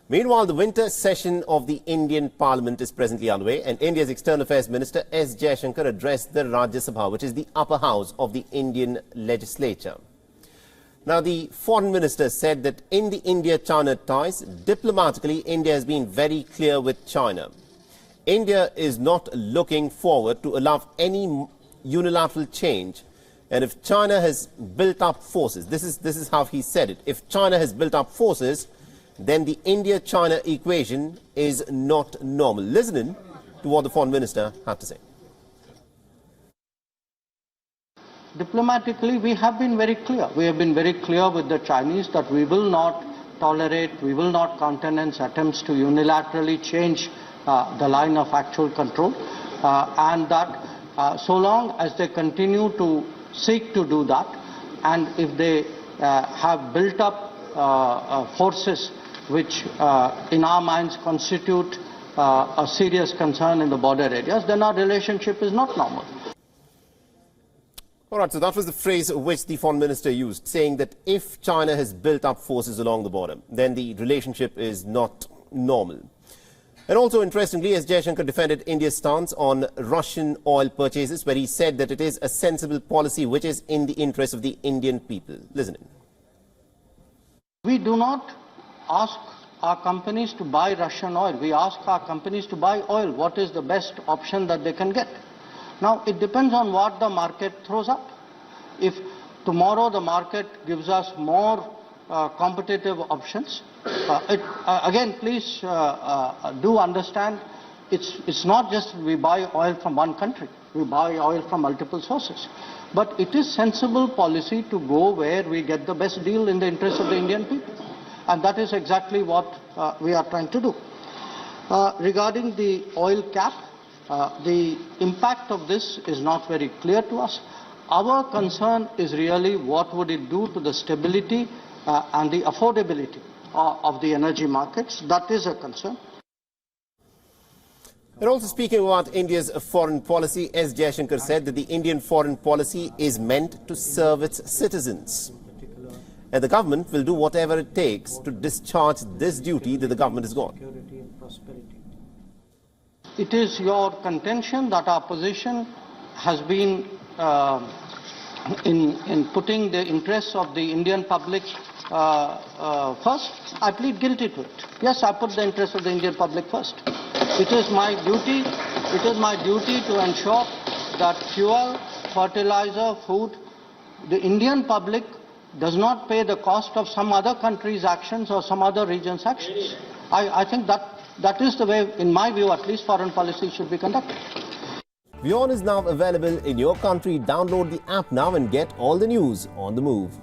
Meanwhile, the winter session of the Indian Parliament is presently underway, and India's External Affairs Minister S Jaishankar addressed the Rajya Sabha, which is the upper house of the Indian legislature. Now, the foreign minister said that in the India-China ties, diplomatically, India has been very clear with China. India is not looking forward to allow any unilateral change. And if China has built up forces, this is how he said it, if China has built up forces, then the India-China equation is not normal. Listen in to what the foreign minister had to say. Diplomatically, we have been very clear. We have been very clear with the Chinese that we will not tolerate, we will not countenance attempts to unilaterally change the line of actual control, and that so long as they continue to seek to do that, and if they have built up forces which in our minds constitute a serious concern in the border areas, then our relationship is not normal. All right, so that was the phrase which the foreign minister used, saying that if China has built up forces along the border, then the relationship is not normal. And also, interestingly, S Jaishankar defended India's stance on Russian oil purchases, where he said that it is a sensible policy which is in the interest of the Indian people. Listen in. We do not ask our companies to buy Russian oil. We ask our companies to buy oil. What is the best option that they can get? Now, it depends on what the market throws up. If tomorrow the market gives us more competitive options, again, please do understand, it's not just we buy oil from one country. We buy oil from multiple sources. But it is sensible policy to go where we get the best deal in the interest of the Indian people. And that is exactly what we are trying to do. Regarding the oil cap, the impact of this is not very clear to us. Our concern is really what would it do to the stability and the affordability of the energy markets. That is a concern. And also speaking about India's foreign policy, S Jaishankar said that the Indian foreign policy is meant to serve its citizens. And the government will do whatever it takes to discharge this duty that the government has got. It is your contention that our position has been in putting the interests of the Indian public first. I plead guilty to it. Yes, I put the interests of the Indian public first. It is my duty to ensure that fuel, fertilizer, food, the Indian public does not pay the cost of some other country's actions or some other region's actions. I think that is the way, in my view at least, foreign policy should be conducted. WION is now available in your country. Download the app now and get all the news on the move.